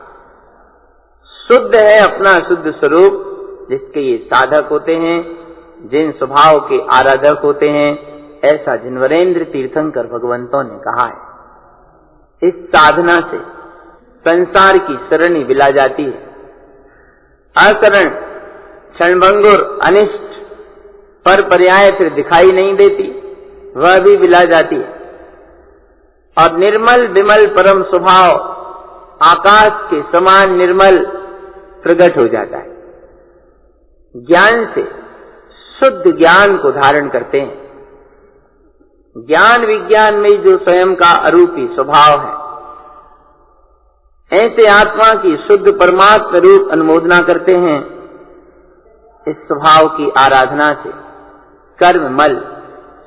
शुद्ध है अपना शुद्ध स्वरूप, जिसके ये साधक होते हैं, जिन स्वभाव के आराधक होते हैं, ऐसा जिनवरेंद्र तीर्थंकर भगवंतों ने कहा है। इस साधना से संसार की सरणी विला जाती है। असरण क्षणभंगुर अनिष्ट पर पर्याय फिर दिखाई नहीं देती, वह भी विला जाती है। और निर्मल विमल परम स्वभाव आकाश के समान निर्मल प्रकट हो जाता है। ज्ञान से शुद्ध ज्ञान को धारण करते हैं। ज्ञान विज्ञान में जो स्वयं का अरूपी स्वभाव है, ऐसे आत्मा की शुद्ध परमात्म रूप अनुमोदना करते हैं। इस स्वभाव की आराधना से कर्म मल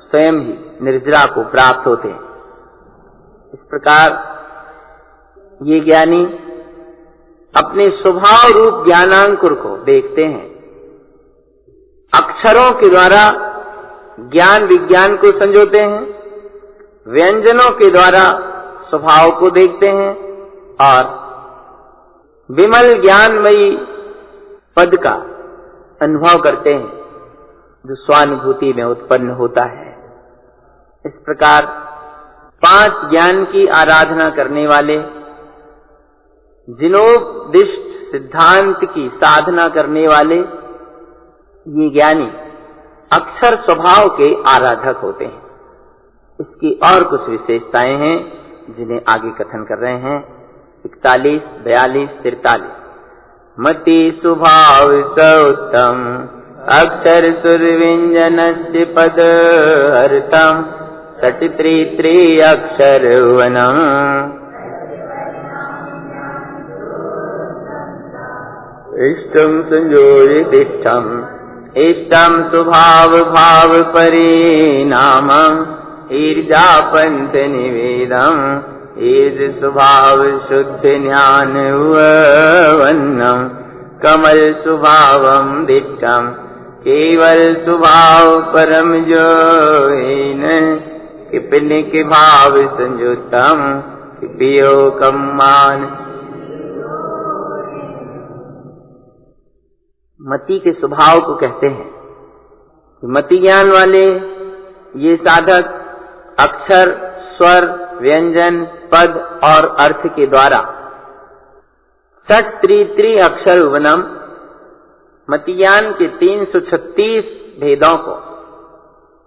स्वयं ही निर्जरा को प्राप्त होते हैं। इस प्रकार ये ज्ञानी अपने स्वभाव रूप ज्ञानांकुर को देखते हैं। अक्षरों के द्वारा ज्ञान विज्ञान को संजोते हैं, व्यंजनों के द्वारा स्वभाव को देखते हैं और विमल ज्ञानमयी पद का अनुभव करते हैं, जो स्वानुभूति में उत्पन्न होता है। इस प्रकार 5 ज्ञान की आराधना करने वाले, जिनोपदिष्ट सिद्धांत की साधना करने वाले ये ज्ञानी अक्षर स्वभाव के आराधक होते हैं। इसकी और कुछ विशेषताएं हैं जिन्हें आगे कथन कर रहे हैं। 41, 42, 43। मति स्वभाव सौतम अक्षर सुर व्यंजनस्य पद हर्तम षट्त्रि अक्षर वनम इष्टम संयोजितिष्ठम इष्टम स्वभाव भाव परिणामम ईर्जा पंथ निवेदम ईर्ज स्वभाव शुद्ध ज्ञान वन्नम कमल स्वभावम दिष्टम केवल स्वभाव परम जोइन किपन के भाव संयुतम पियो कमान। मति के स्वभाव को कहते हैं। मति ज्ञान वाले ये साधक अक्षर स्वर व्यंजन पद और अर्थ के द्वारा षट्त्रि अक्षर वनम मति ज्ञान के 336 भेदों को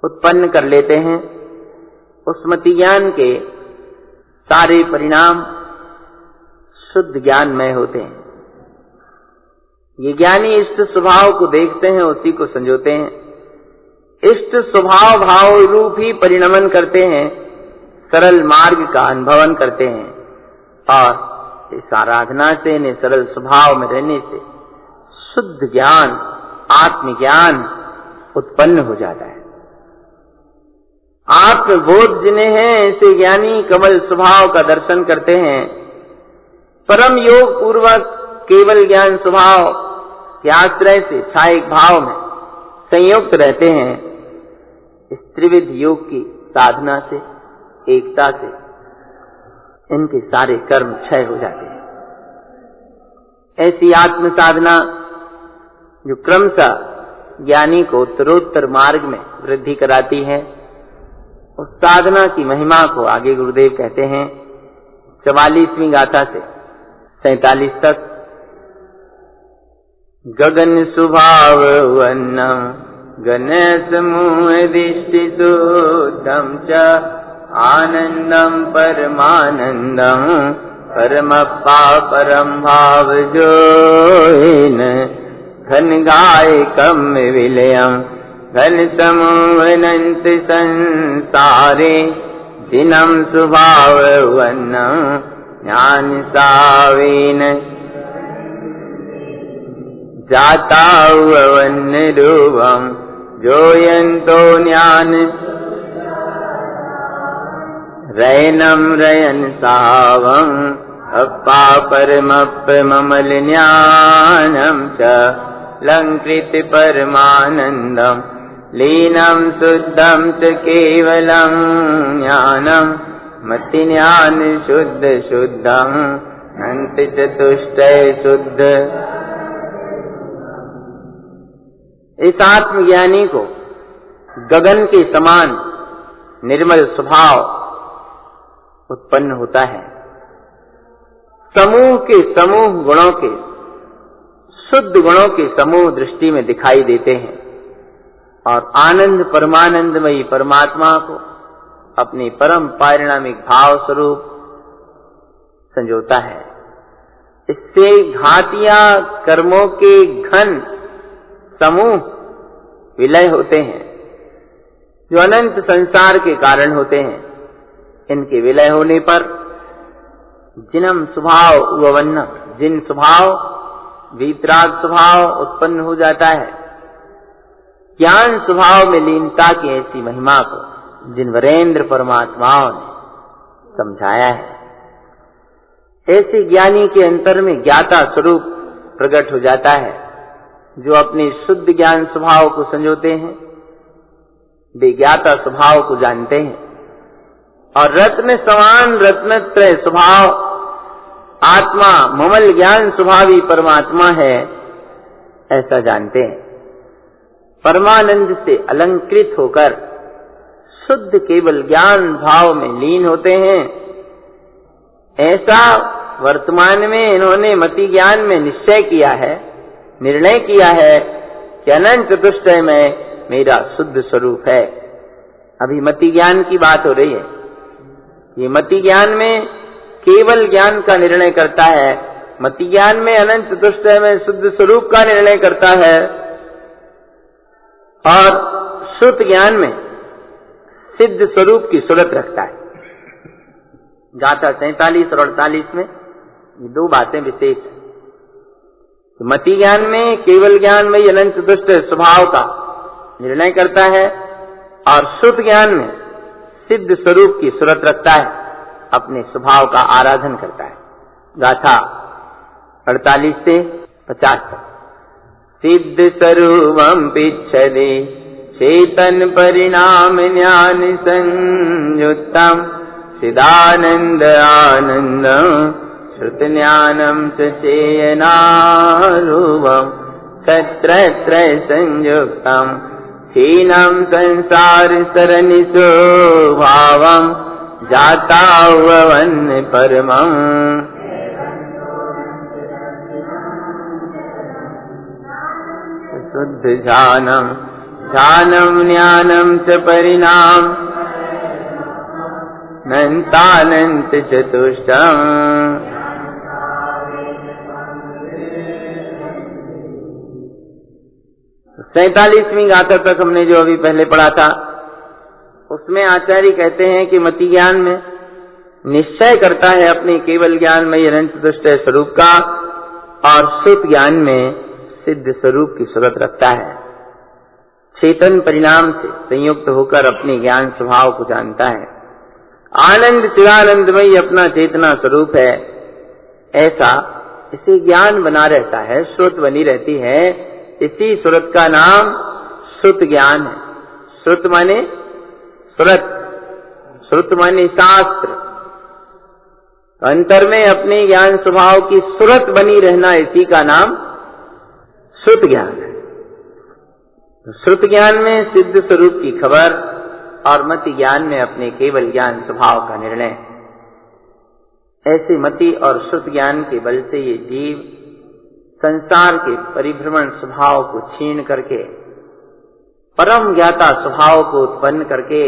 उत्पन्न कर लेते हैं। उस मति ज्ञान के सारे परिणाम शुद्ध ज्ञानमय होते हैं। ये ज्ञानी इष्ट स्वभाव को देखते हैं, उसी को संजोते हैं। इष्ट स्वभाव भाव रूप ही परिणमन करते हैं, सरल मार्ग का अनुभवन करते हैं और इस आराधना से इन्हें सरल स्वभाव में रहने से शुद्ध ज्ञान आत्मज्ञान उत्पन्न हो जाता है। आत्मबोध जिन्हें है ऐसे ज्ञानी कमल स्वभाव का दर्शन करते हैं। परम योग पूर्वक केवल ज्ञान स्वभाव के आश्रय से छायक भाव में संयुक्त रहते हैं। इस त्रिविध योग की साधना से एकता से इनके सारे कर्म क्षय हो जाते हैं। ऐसी आत्म साधना जो क्रमशः ज्ञानी को उत्तरोत्तर मार्ग में वृद्धि कराती है, उस साधना की महिमा को आगे गुरुदेव कहते हैं 44वीं गाथा से 47 तक। गगन सुभाव वन्नम गण समूह दिष्टि शुद्धम च आनंदम परमानंदम परमप्पा परम भाव जोइन घन गाय कम विलयम घन समूहनंत संसारे दिनम सुभाव वन्नम ज्ञान सावेन जाता वन्न रूपम जोयंतो ज्ञान रयनम रयन सावं अप्पा परमप्प ममल ज्ञानम च लंकृत परमानंदम लीनम शुद्धम च केवलम ज्ञानम मति ज्ञान शुद्ध शुद्धम अंत चतुष्टय शुद्ध। इस आत्मज्ञानी को गगन के समान निर्मल स्वभाव उत्पन्न होता है। समूह के समूह गुणों के शुद्ध गुणों के समूह दृष्टि में दिखाई देते हैं और आनंद परमानंदमयी परमात्मा को अपने परम पारिणामिक भाव स्वरूप संजोता है। इससे घातियां कर्मों के घन समूह विलय होते हैं जो अनंत संसार के कारण होते हैं। इनके विलय होने पर जिनम स्वभाव उवन्न, जिन स्वभाव वीतराग स्वभाव उत्पन्न हो जाता है, ज्ञान स्वभाव में लीनता की ऐसी महिमा को जिन वरेंद्र परमात्माओं ने समझाया है, ऐसे ज्ञानी के अंतर में ज्ञाता स्वरूप प्रकट हो जाता है। जो अपने शुद्ध ज्ञान स्वभाव को संजोते हैं वे ज्ञाता स्वभाव को जानते हैं और रत्न समान रत्नत्रय स्वभाव आत्मा ममल ज्ञान स्वभावी परमात्मा है ऐसा जानते हैं। परमानंद से अलंकृत होकर शुद्ध केवल ज्ञान भाव में लीन होते हैं। ऐसा वर्तमान में इन्होंने मति ज्ञान में निश्चय किया है, निर्णय किया है कि अनंत चतुष्टय में मेरा शुद्ध स्वरूप है। अभी मति ज्ञान की बात हो रही है। ये मति ज्ञान में केवल ज्ञान का निर्णय करता है, मति ज्ञान में अनंत चतुष्टय में शुद्ध स्वरूप का निर्णय करता है और श्रुत ज्ञान में सिद्ध स्वरूप की सूरत रखता है। गाथा 47 और 48 में ये दो बातें विशेष हैं। तो मति ज्ञान में केवल ज्ञान में अनंत चतुष्टय स्वभाव का निर्णय करता है और श्रुत ज्ञान में सिद्ध स्वरूप की सूरत रखता है, अपने स्वभाव का आराधन करता है। गाथा 48 से 50 तक। सिद्ध स्वरूपम पिच्छदे चेतन परिणाम ज्ञान संयुक्तम चिदानंद आनंदम श्रुत ज्ञानम च चेयनारूपम तत्रत्रय संयुक्तम हीनम संसार सरनि स्वभावम जाता वन्न परमं शुद्ध ज्ञानम ध्यानम ज्ञानम च परिणाम नंतानंत चतुष्टम। 47वीं गाथा तक हमने जो अभी पहले पढ़ा था उसमें आचार्य कहते हैं कि मति ज्ञान में निश्चय करता है अपने केवल ज्ञान में अनंत चतुष्टय स्वरूप का और शुद्ध ज्ञान में सिद्ध स्वरूप की सूरत रखता है। चेतन परिणाम से संयुक्त होकर अपने ज्ञान स्वभाव को जानता है। आनंद चिदानंदमयी अपना चेतना स्वरूप है, ऐसा इसे ज्ञान बना रहता है, श्रुत बनी रहती है। इसी श्रुत का नाम श्रुत ज्ञान है। श्रुत माने श्रुत, श्रुत माने शास्त्र। अंतर में अपने ज्ञान स्वभाव की सुरत बनी रहना, इसी का नाम श्रुत ज्ञान है। श्रुत ज्ञान में सिद्ध स्वरूप की खबर और मति ज्ञान में अपने केवल ज्ञान स्वभाव का निर्णय। ऐसे मति और श्रुत ज्ञान के बल से ये जीव संसार के परिभ्रमण स्वभाव को छीन करके परम ज्ञाता स्वभाव को उत्पन्न करके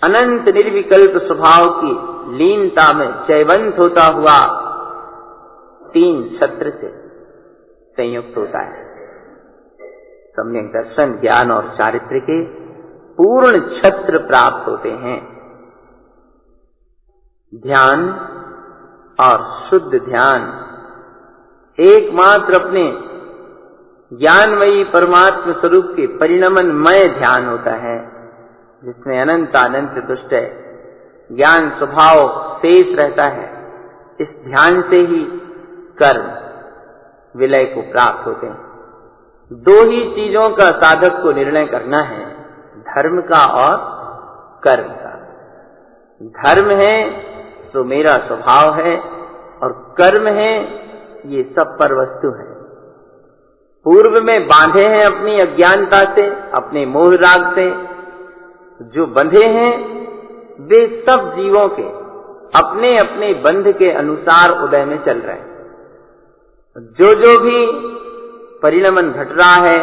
अनंत निर्विकल्प स्वभाव की लीनता में जयवंत होता हुआ 3 छत्र से संयुक्त होता है। सम्यक दर्शन, ज्ञान और चारित्र्य के पूर्ण छत्र प्राप्त होते हैं। ध्यान और शुद्ध ध्यान एकमात्र अपने ज्ञानमयी परमात्म स्वरूप के परिणमनमय ध्यान होता है, जिसमें अनंत अनंत दुष्ट ज्ञान स्वभाव शेष रहता है। इस ध्यान से ही कर्म विलय को प्राप्त होते हैं। 2 ही चीजों का साधक को निर्णय करना है, धर्म का और कर्म का। धर्म है तो मेरा स्वभाव है, और कर्म है ये सब पर वस्तु है। पूर्व में बांधे हैं अपनी अज्ञानता से, अपने मोह राग से। जो बंधे हैं वे सब जीवों के अपने अपने बंध के अनुसार उदय में चल रहे हैं। जो भी परिणमन घट रहा है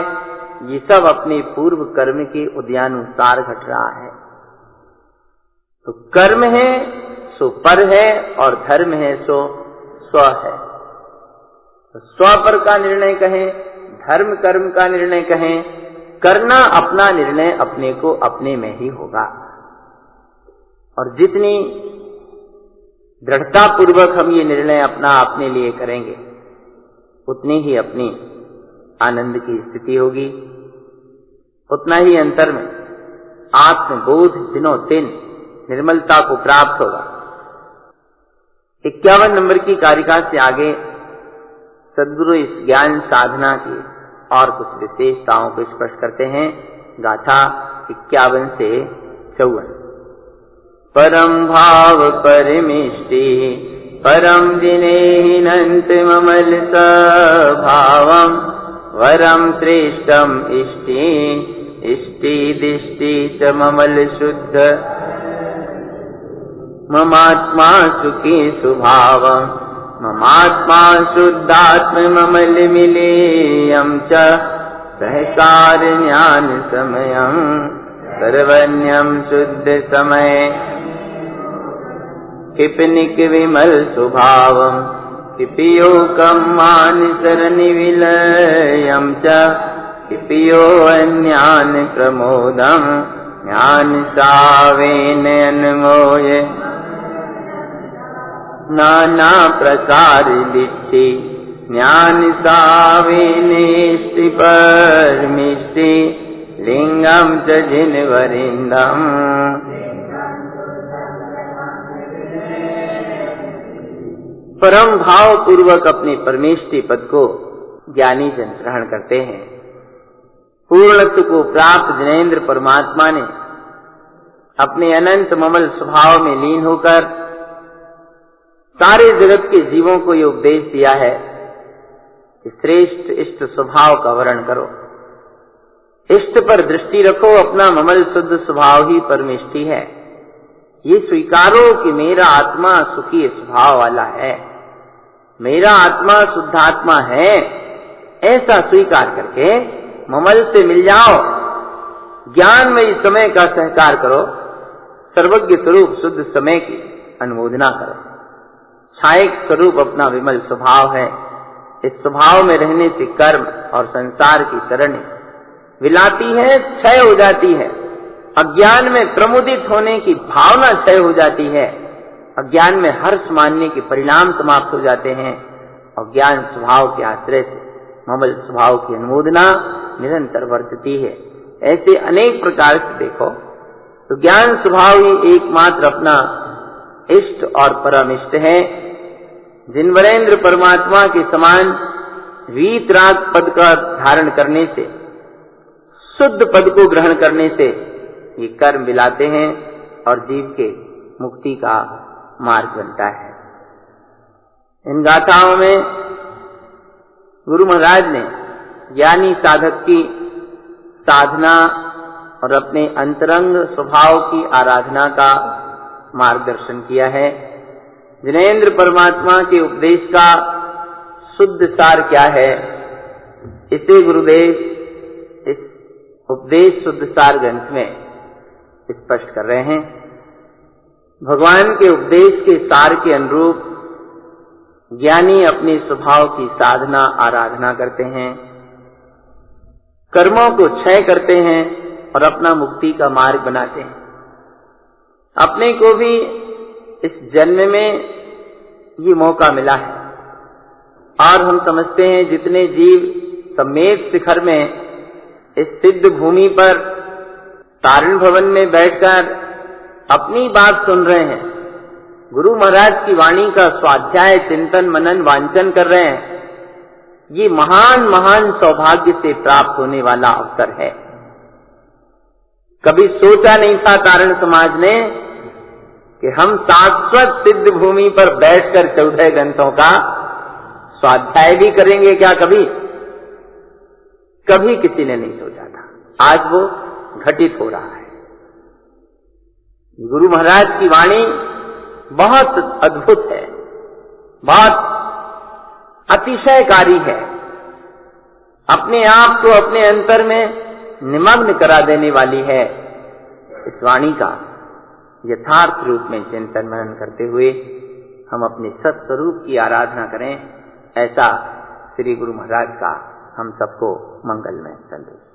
ये सब अपने पूर्व कर्म के उदयानुसार घट रहा है। तो कर्म है सो पर है और धर्म है सो स्व है। तो स्व पर का निर्णय कहें, धर्म कर्म का निर्णय कहें, करना अपना निर्णय अपने को अपने में ही होगा। और जितनी दृढ़ता पूर्वक हम ये निर्णय अपना अपने लिए करेंगे, उतनी ही अपनी आनंद की स्थिति होगी, उतना ही अंतर में आत्मबोध दिनों दिन निर्मलता को प्राप्त होगा। 51 नंबर की कारिका से आगे सद्गुरु इस ज्ञान साधना की और कुछ विशेषताओं को स्पष्ट करते हैं। गाथा 51 से 54। परम भाव परमिष्टि परम दिनेहिनंत ममल स्वभावम वरम श्रेष्ठम इष्टि इष्टि दिष्टि च ममल शुद्ध ममात्मा सुखी स्वभावम ममात्मा शुद्धात्म ममल मिलेयम च सहकार ज्ञान समयम सर्वन्यम शुद्ध समय किपनिक विमल स्वभावम किपियोकम मानसरनि विलयम च किपियो अन्यान प्रमोदम ज्ञान सावेन अनमोय नाना प्रकार दिष्टि ज्ञान सावेनेष्टि परमिष्टि लिंगम च जिनवरिंदम। परम भाव पूर्वक अपने परमेष्टि पद को ज्ञानी जन ग्रहण करते हैं। पूर्णत्व को प्राप्त जिनेन्द्र परमात्मा ने अपने अनंत ममल स्वभाव में लीन होकर सारे जगत के जीवों को ये उपदेश दिया है कि श्रेष्ठ इष्ट स्वभाव का वर्ण करो, इष्ट पर दृष्टि रखो, अपना ममल शुद्ध स्वभाव ही परमेष्टि है। ये स्वीकारो कि मेरा आत्मा सुखी स्वभाव वाला है, मेरा आत्मा शुद्धात्मा है, ऐसा स्वीकार करके ममल से मिल जाओ, ज्ञान में इस समय का सहकार करो, सर्वज्ञ स्वरूप शुद्ध समय की अनुमोदना करो। छायक स्वरूप अपना विमल स्वभाव है। इस स्वभाव में रहने से कर्म और संसार की शरण विलाती है, क्षय हो जाती है। अज्ञान में प्रमुदित होने की भावना क्षय हो जाती है। अज्ञान में हर्ष मानने के परिणाम समाप्त हो जाते हैं। और ज्ञान स्वभाव के आश्रय से ममल स्वभाव की अनुमोदना निरंतर वर्तती है। ऐसे अनेक प्रकार से देखो तो ज्ञान स्वभाव ही एकमात्र अपना इष्ट और परम इष्ट है। जिनवरेंद्र परमात्मा के समान वीतराग पद का धारण करने से, शुद्ध पद को ग्रहण करने से ये कर्म मिलाते हैं और जीव के मुक्ति का मार्ग बनता है। इन गाथाओं में गुरु महाराज ने ज्ञानी साधक की साधना और अपने अंतरंग स्वभाव की आराधना का मार्गदर्शन किया है। जिनेंद्र परमात्मा के उपदेश का शुद्ध सार क्या है, इसे गुरुदेव इस उपदेश शुद्ध सार ग्रंथ में स्पष्ट कर रहे हैं। भगवान के उपदेश के सार के अनुरूप ज्ञानी अपने स्वभाव की साधना आराधना करते हैं, कर्मों को क्षय करते हैं और अपना मुक्ति का मार्ग बनाते हैं। अपने को भी इस जन्म में ये मौका मिला है और हम समझते हैं जितने जीव समेत शिखर में इस सिद्ध भूमि पर तारण भवन में बैठकर अपनी बात सुन रहे हैं, गुरु महाराज की वाणी का स्वाध्याय चिंतन मनन वांचन कर रहे हैं, ये महान महान सौभाग्य से प्राप्त होने वाला अवसर है। कभी सोचा नहीं था तारण समाज ने कि हम शाश्वत सिद्ध भूमि पर बैठकर 14 ग्रंथों का स्वाध्याय भी करेंगे क्या? कभी किसी ने नहीं सोचा था। आज वो घटित हो रहा है। गुरु महाराज की वाणी बहुत अद्भुत है, बहुत अतिशयकारी है, अपने आप को अपने अंतर में निमग्न करा देने वाली है। इस वाणी का यथार्थ रूप में चिंतन मनन करते हुए हम अपने सत्स्वरूप की आराधना करें, ऐसा श्री गुरु महाराज का हम सबको मंगलमय संदेश।